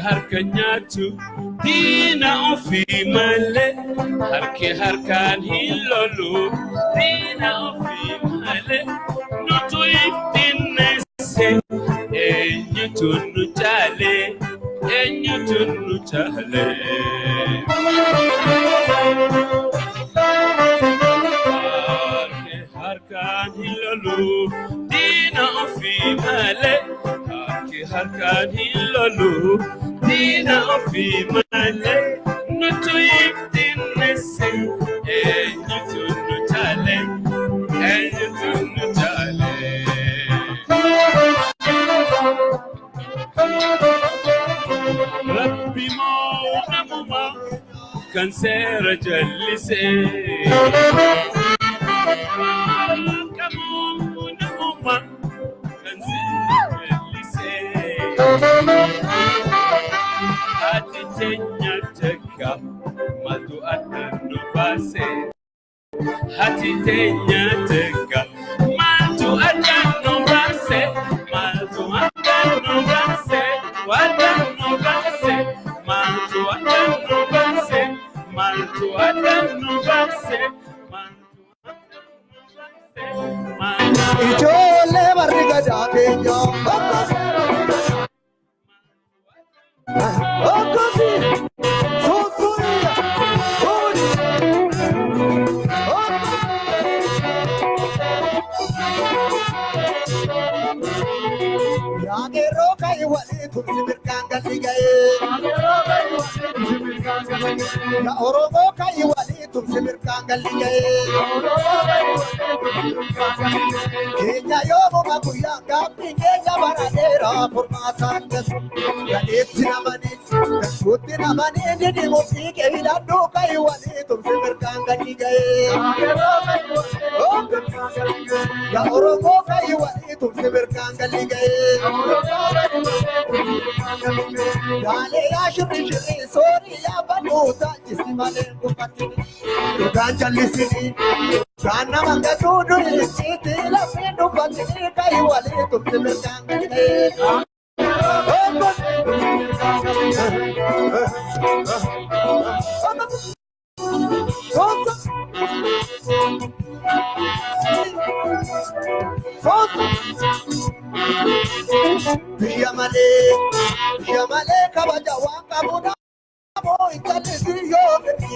harkanyatu dina ofi male harke harkan hilolu dina ofi male nutu ibinese enyutunu chale harkan hilolu dina ofi male harkan hilolu dina ofi male nutu ibinese enyutunu chale Rabbi mauna muma kan sera jallise kamuna muma kan sera jallise ati tenya teka madu atanu base ati tenya teka madu atanu base Wadanu base Ijole barriga jaakenya Okosi Susuya Odi Yaage rokai wali tumsi birkangal ligaye Ya Oromoo kai wali tumsi birkangal ligaye Kenya yomo maguya gapi Kenya baradera purmatan kesu Yadetti namani Kutti namani Didi mufike hidaddu kai wali tumsi birkangal ligaye Ya Oromoo kai wali tumsi birkangal ligaye Dale ya shuri sori ya banuta Simanna kupatini Dugan jallisini Kana mangatudu Siti la pindu patini Kai wali tumsi birkangani Biya male kabaja wanga muda mo italisi yo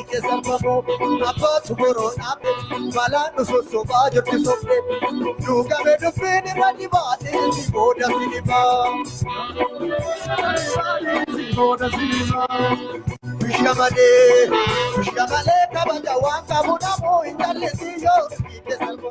ke sababo apo tuboro apo bala no so bajo tisope nuga me do fini radi bate boda siniba biya male kabaja wanga muda mo italisi yo ke sababo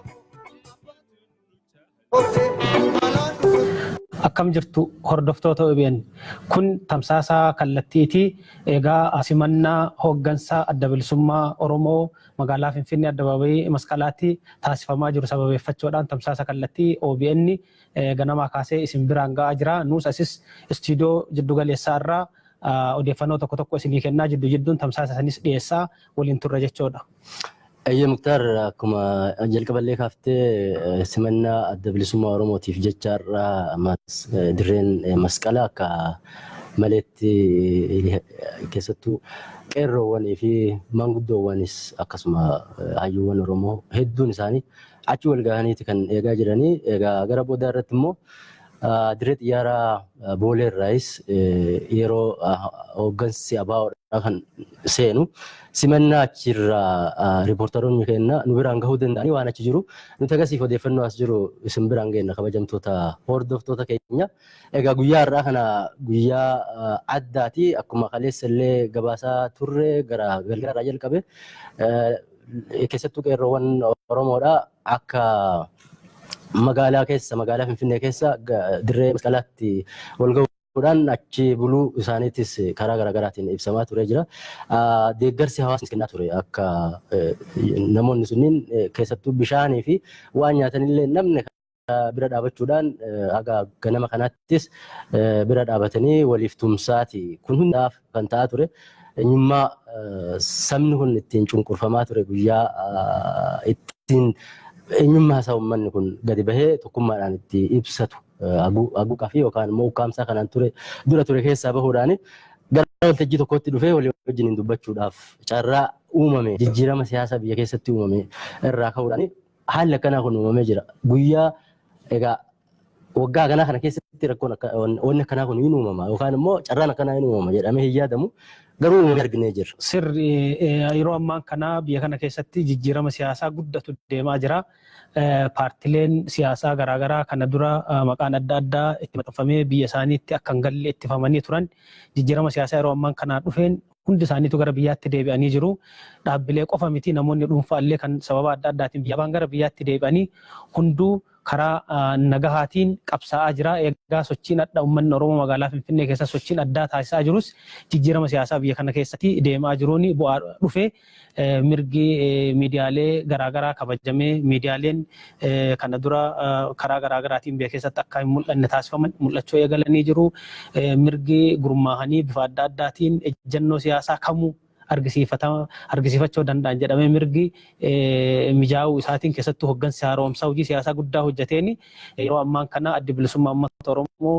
Akkam jirtu hordoftoota OBN kun tamsaasa kallattiiti egaa Simanna hooggansa adda bilisummaa Oromoo magaalaa Finfinnee Addabaabayii Masqalaatti taasifamaa jiru sababeeffachuudhaan tamsaasa kallattii OBN ganama kaasee isin biraan ga'aa jira nuus asis istiidiyoo jiddu galeessaa irraa odeeffannoo tokko isinii kennaa jidduun tamsaasa sanis dhiyeessaa waliin turre jechuudha. Ayya Muktar akkuma jalqaballee kaaftee Simanna adda bilisummaa Oromootiif jechaarraa dirreen masqala akka maleetti keessattuu qeerroowwanii fi maanguddoowwanis akkasuma hayyuuwwan Oromoo hedduun isaanii achi wal gahaniiti kan eegaa jiranii egaa gara boodaa irratti immoo dirree xiyyaaraa Boolee irraayis yeroo hooggansi ABO kan seenu Simanna achirraa riipoortaroonni keenya nu biraan gahuu danda'anii waan achi jiru nuti agasiif odeeffannoo as jiru isin biraan geenna kabajamtoota hordoftoota keenya egaa guyyaa irraa kana guyyaa addaati akkuma kaleessa illee gabaasaa turre gara galgala jalqabe keessattuu qeerroowwan Oromoodha akka magaalaa Finfinnee keessa dirree masqalaatti wal ga'uudhaan achi buluu isaaniitis karaa garaagaraatiin ibsamaa ture jira. Deeggarsi hawaasni kennaa ture akka namoonni sunniin keessattuu bishaanii fi waan nyaatanillee namni bira dhaabachuudhaan haga ganama kanaattis bira dhaabatanii waliif tumsaati kun hundaaf kan ta'aa ture. Eenyummaa sabni kun ittiin cunqurfamaa ture guyyaa ittiin eenyummaa isaa uummanni kun gadi bahee tokkummaadhaan itti ibsatu haguuqaa fi yookaan immoo ukkaamsaa kanaan dura ture keessaa bahuudhaan gara waltajjii tokkotti dhufee walii wajjin dubbachuudhaaf carraa uumame jijjiirama siyaasaa biyya keessatti uumame irraa ka'uudhaan haalli akkanaa kun uumamee jira. Guyyaa egaa waggaa kanaa kana keessatti rakkoon wanni akkanaa kun hin uumama yookaan immoo carraan akkanaa hin uumama jedhamee hin yaadamu. Garuu uumamee arginee jirra. Sirri yeroo ammaa kana biyya kana keessatti jijjiirama siyaasaa guddatu deemaa jira. Paartileen siyaasaa garaagaraa kana dura maqaan adda addaa itti maxxanfamee biyya isaaniitti akka hin galle ittifamanii turan jijjiirama siyaasaa yeroo ammaa kana dhufeen hundi isaaniitu gara biyyaatti deebi'anii jiru. Dhaabbilee qofa miti namoonni dhuunfaallee kan sababa adda addaatiin gara biyyaatti deebi'anii hunduu karaa nagahaatiin qabsaa'aa jira. Egaa sochiin adda uummanni Oromoo magaalaa Finfinnee keessa sochiin addaa taasisaa jirus jijjiirama siyaasaa biyya kana keessatti deemaa jiruun bu'aa dhufe mirgi miidiyaalee garaagaraa kabajamee miidiyaaleen kana dura karaa garaagaraatiin biyya keessatti akka hin mul'anne taasifaman mul'achuu eegalanii jiru. Mirgi gurmaahanii bifa adda addaatiin ejjennoo siyaasaa kamuu argisiifachuu danda'an jedhamee mirgi mijaa'uu isaatiin keessattuu hoggansi haaromsaa hojii siyaasaa guddaa hojjeteen yeroo ammaan kana addi bilisummaa uummata Oromoo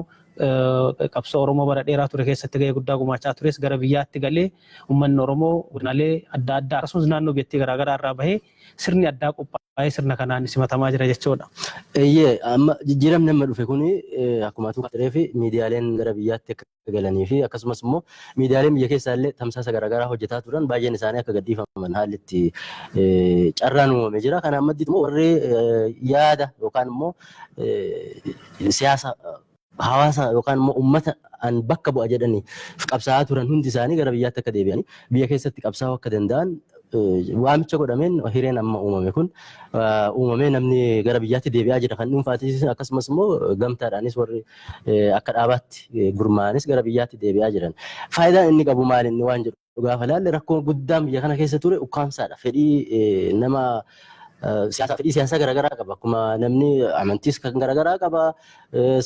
qabsoo Oromoo bara dheeraa ture keessatti gahee guddaa gumaachaa tures gara biyyaatti galee uummanni Oromoo godinaalee adda addaa akkasumas naannoo biyyattii garaagaraa irraa bahee sirni addaa qophaa'ee sirna kanaan simatamaa jira jechuudha. Amma jijjiiramni amma dhufe kuni akkuma turee fi miidiyaaleen gara biyyaatti akka galanii fi akkasumas immoo miidiyaaleen biyya keessaa illee tamsaasa garaagaraa hojjetaa turan baay'een isaanii akka gadhiifaman haalli itti carraan uumamee jira. Kana ammadii immoo warri yaada yookaan immoo siyaasa hawaasa yookaan immoo uummata an bakka bu'a jedhanii qabsaa'aa turan hundi isaanii gara biyyaatti akka deebi'anii biyya keessatti qabsaa'uu akka danda'an waamicha godhameen hireen amma uumame kun uumamee namni gara biyyaatti deebi'aa jira kan dhuunfaatis akkasumas immoo gamtaadhaanis warri akka dhaabaatti gurmaa'anis gara biyyaatti deebi'aa jiran. Faayidaan inni qabu maali inni waan jedhu gaafa ilaalle rakkoon guddaan biyya kana keessa ture ukkaamsaadha. Fedhii nama fedhii siyaasaa garaagaraa qaba. Akkuma namni amantiis kan garaagaraa qaba.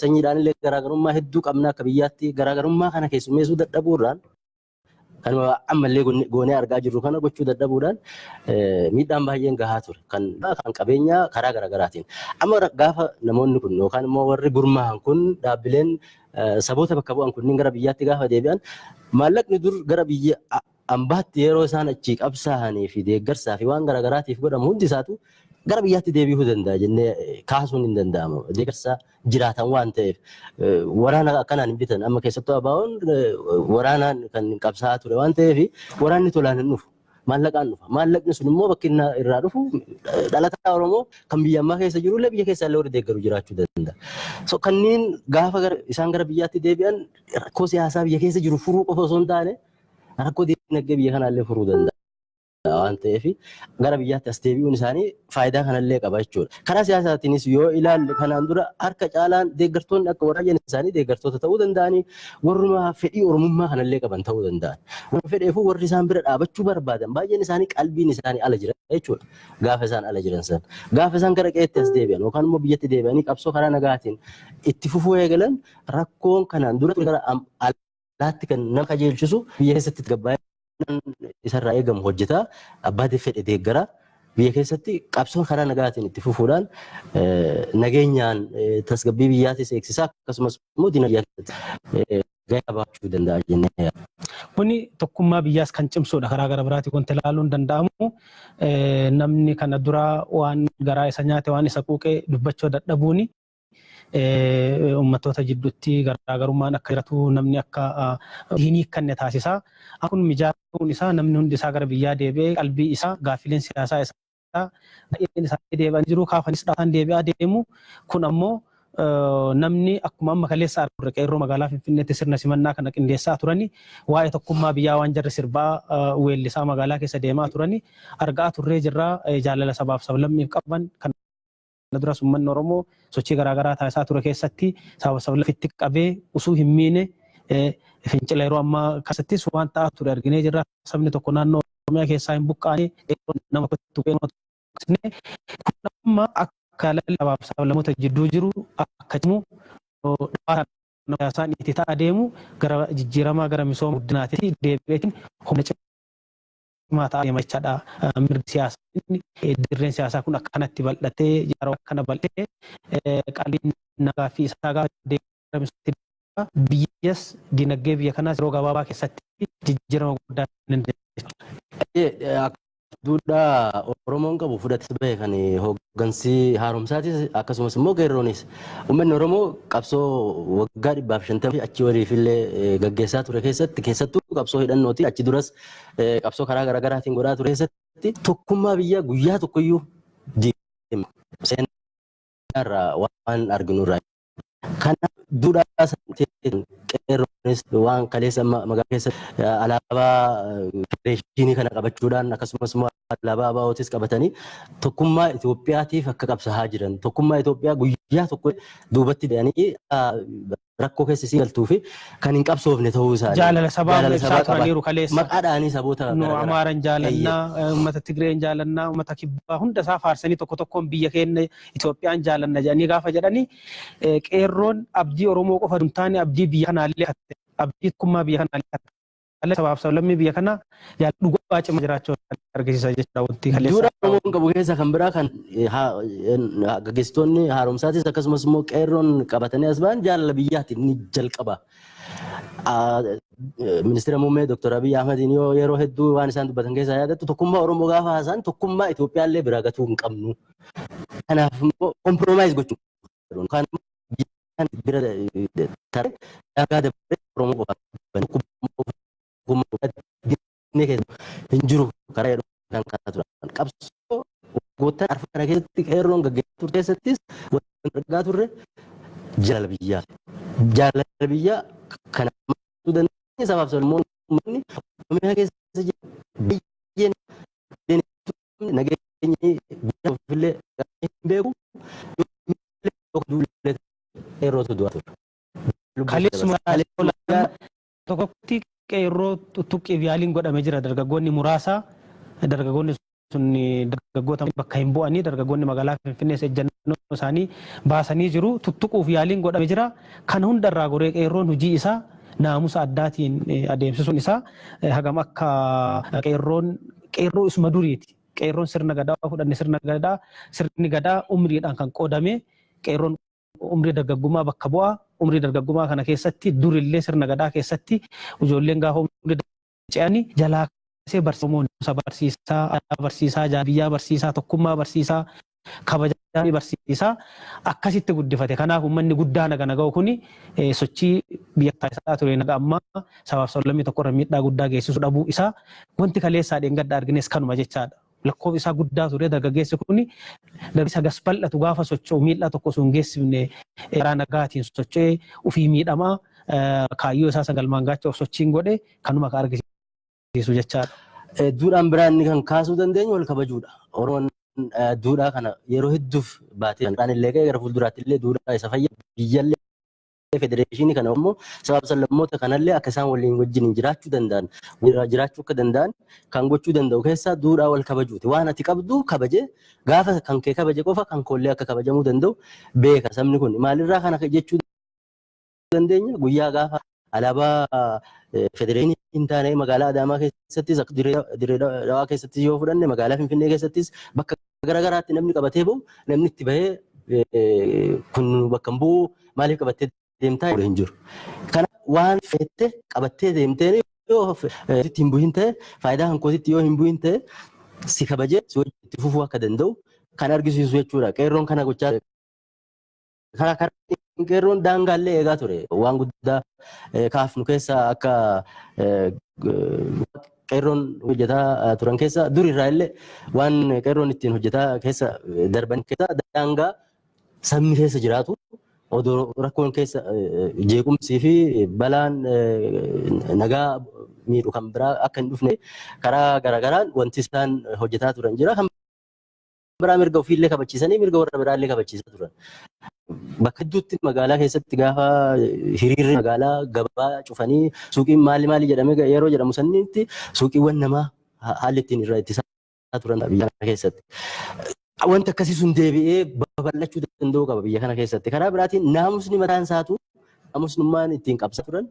Sanyiidhaan illee garaagarummaa hedduu qabna akka biyyaatti garaagarummaa kana keessummeessuu dadhabuurraan kan ammallee goonee argaa jirru kana gochuu dadhabuudhaan miidhaan baay'een gahaa ture. Kan qabeenyaa karaa garaagaraatiin. Amma gaafa namoonni kun yookaan immoo warri gurmaa'an kun dhaabbileen saboota bakka bu'an kunniin gara biyyaatti gaafa deebi'an maallaqni dur gara biyya ambaatti yeroo isaan achi qabsaa'anii fi deeggarsaa fi waan garaagaraatiif godhamu hundi isaatu gara biyyaatti deebi'uu danda'a jennee kaasuun hin danda'amu. Deeggarsa jiraatan waan ta'eef waraana akkanaan hin bitan amma keessattuu ABO'n waraanaan kan qabsaa'aa ture waan ta'eef waraanni tolaan hin dhufu. Maallaqaan dhufa. Maallaqni sun immoo bakki irraa dhufu dhalataa Oromoo kan biyya ammaa keessa jirullee biyya keessaa illee warri deeggaru jiraachuu danda'a. So kanneen gaafa isaan gara biyyaatti deebi'an rakkoo siyaasaa biyya keessa jiru furuu qofa osoo hin taane rakkoo dinagdee biyya kanaallee furuu danda'a waan ta'eef gara biyyaatti as deebi'uun isaanii faayidaa kanallee qaba jechuudha. Karaa siyaasaatiinis yoo ilaalle kanaan dura harka caalaan deeggartoonni akka waraayyan isaanii deeggartoota ta'uu danda'anii warruma fedhii Oromummaa kanallee qaban ta'uu danda'an. Warra fedheefuu warri isaan bira dhaabachuu barbaadan baay'een isaanii qalbiin isaanii ala jira jechuudha. Gaafa isaan ala jiran san gaafa isaan gara qe'eetti as deebi'an yookaan immoo biyyatti deebi'anii qabsoo karaa nagaatiin itti fufuu eegalan rakkoon kanaan dura gara alaatti kan nama qajeelchisu biyya keessatti gabbaa'ee isarraa eegamu hojjetaa abbaatiin fedhe deeggaraa biyya keessatti qabsoon karaa nagaatiin itti fufuudhaan nageenyaan tasgabbii biyyaatis eegsisaa akkasumas immoo dinagdee keessatti gahee qabaachuu danda'a jennee. Kuni tokkummaa biyyaas kan cimsuudha karaa gara biraatti wanti ilaaluun danda'amu namni kana dura waan garaa isa nyaate waan isa quuqee dubbachuu dadhabuuni. Uummattoota jidduutti garaagarummaan akka jiratu namni akka diinii kanne taasisa. Kun mijaa'uun isaa namni hundi isaa gara biyyaa deebi'ee qalbii isaa gaaffileen siyaasaa isaa baay'een isaa deebi'anii jiru kaafanis dhaataan deebi'aa deemu. Kun ammoo namni akkuma amma kaleessa arginu qeerroo magaalaa Finfinneetti sirna simannaa kana qindeessaa turani waa'ee tokkummaa biyyaa waan jarri sirbaa weellisaa magaalaa keessa deemaa turani argaa turree jirra jaalala sabaaf sablammiif qaban kan dura uummanni Oromoo sochii garaagaraa taasisaa ture keessatti sababa sablafitti qabee usuu hin miine fincila yeroo ammaa keessattis waan ta'aa ture arginee jirra. Sabni tokko naannoo Oromiyaa keessaa hin buqqaane nama tuqee amma akka sabaaf sablamoota jidduu jiru akka cimu siyaasaan itti ta'aa deemu gara jijjiiramaa gara misooma guddinaatti deebi'eetiin humna mata yemachaadha mirgi siyaasaa dirreen siyaasaa kun akkanatti bal'atee yeroo akkana bal'atee qaliin nagaa fi isaa gaafa biyyas dinagdee biyya kanaas yeroo gabaabaa keessatti jijjiirama guddaa ni dandeessisa. Duudhaa Oromoon qabu fudhatee bahe kan hooggansi haaromsaatis akkasumas immoo qeerroonis uummanni Oromoo qabsoo waggaa 150 achi waliifillee gaggeessaa ture keessattuu qabsoo hidhannooti achi duras qabsoo karaa garaagaraatiin godhaa ture keessatti tokkummaa biyyaa guyyaa tokkoyyuu seenarraa waan arginurraa. Kanaaf duudhaa qeerroonis waan kaleessa magaalaa keessatti alaabaa federeeshinii kana qabachuudhaan akkasumas immoo alaabaa ABO'tis qabatanii tokkummaa Itoophiyaatiif akka qabsaa'aa jiran tokkummaa Itoophiyaa guyyaa tokko duubatti deeanii rakkoo keessa isii galtuu fi kan hin qabsoofne ta'uu isaanii jaalala sabaa turaniiru kaleessa maqaadhaanii saboota Amaaran jaalannaa uummata Tigreen jaalannaa uummata Kibbaa hunda isaa faarsanii tokko tokkoon biyya keenya Itoophiyaan jaalanna jedhanii gaafa jedhanii qeerroon abdii Oromoo qofa hin taane abdii biyya kanaallee abdii tokkummaa biyya kanaallee kale sabaaf sablammii biyya kana dhugaa cima jiraachuu argisiisa jechuudha wanti kaleessa. Duudhaa Oromoon qabu keessaa kan biraa kan gaggeessitoonni haaromsaatis akkasumas immoo qeerroon qabatanii as ba'an jaalala biyyaatiin ni jalqaba. Ministeera muummee Dr. Abiy Ahmediin yeroo hedduu waan isaan dubbatan keessaa yaadattu tokkummaa Oromoo gaafa haasa'an tokkummaa Itoophiyaallee biraa gatuu hin qabnu. Kanaaf immoo kompromaayiz gochuu kan bira taree daagaa dabalee Oromoo qofa hin jiru karaa jedhu kan karaa turan qabsoo waggoottan arfan kana keessatti qeerroon gaggeessaa turte keessattis wanti argaa turre jaalala biyyaa kana madduu dandeenye sabaaf sablammoonni Oromiyaa keessa jiran biyyeen nageenyi biyya ofillee hin beeku qeerrootu du'a ture. Kaleessuma tokkotti qeerroo tuttuqqii yaaliin godhamee jira dargaggoonni muraasa dargaggoonni sun dargaggoota bakka hin bu'anii dargaggoonni magaalaa Finfinnee ejjannoo isaanii baasanii jiru tuttuquuf yaaliin godhamee jira kan hundarraa goree qeerroon hojii isaa naamusa addaatiin adeemsisuun isaa hagam akka qeerroo isuma duriiti qeerroon sirna gadaa fudhanne sirni gadaa umriidhaan kan qoodame qeerroon umrii dargaggummaa bakka bu'aa umrii dargaggummaa kana keessatti durillee sirna gadaa keessatti ijoolleen gaafa umrii ce'anii jalaa kaasee barsiisaa biyyaa barsiisaa tokkummaa barsiisaa kabajaa barsiisaa akkasitti guddifate. Kanaaf uummanni guddaa naga naga'u kuni sochii biyya taasisaa ture naga ammaa sabaaf sablammii tokkorra miidhaa guddaa geessisu dhabuu isaa wanti kaleessaa dheengadda argines kanuma jechaadha. Lakkoofsi isaa guddaa ture dargaggeessi kuni dargaggeessa gas bal'atu gaafa socho'u miidhaa tokko sun geessifne karaa nagaatiin socho'ee ofii miidhamaa kaayyoo isaa sagalmaan gaacha of sochiin godhe kanuma ka argisiisu jechaadha. Duudhaan biraan inni kan kaasuu dandeenyu wal kabajuudha. Oromoon duudhaa kana yeroo hedduuf baatee kan illee gara fuulduraatti illee duudhaa isa fayyadu biyyallee federeeshinii kana immoo sababa sablammoota kanallee akka isaan waliin wajjin jiraachuu danda'an jiraachuu akka danda'an kan gochuu danda'u keessaa duudhaa wal kabajuuti. Waan ati qabdu kabaje gaafa kan kee kabaje qofa kan koollee akka kabajamuu danda'u beeka sabni kun maalirraa kana jechuu dandeenya guyyaa gaafa alaabaa federeeshinii hin taane magaalaa Adaamaa keessattis Dirree Dhawaa keessattis yoo fudhanne magaalaa Finfinnee keessattis bakka garaagaraatti namni qabatee bahu namni itti bahee kun bakka hin bu'u maaliif qabattee deemtaa hin jiru. Kana waan feete qabattee deemtee yoo hin bu'in ta'e faayidaa hankootitti yoo hin bu'in ta'e si kabajee si wajjin itti fufuu akka danda'u kan argisiisu jechuudha. Qeerroon kana gochaa qeerroon daangaallee eegaa ture waan guddaa kaafnu keessa akka qeerroon hojjetaa turan keessa durirraa illee waan qeerroon ittiin hojjetaa keessa darban keessa daangaa sabni keessa jiraatu odoo rakkoon keessa jeequmsii fi balaan nagaa miidhu kan biraa akka hin dhufne karaa garaagaraan wanti isaan hojjetaa turan jira. Kan biraa mirga ofiillee kabachiisanii mirga warra biraallee kabachiisaa turan. Bakka hedduutti magaalaa keessatti gaafa hiriirri magaalaa gabaa cufanii suuqiin maali jedhamee yeroo jedhamu sanitti suuqiiwwan namaa haalli ittiin irraa ittisaa turan biyya kana keessatti. Wanti akkasii sun deebi'ee babal'achuu danda'u qaba biyya kana keessatti. Karaa biraatiin naamusni mataan isaatu naamusnummaan ittiin qabsaa turan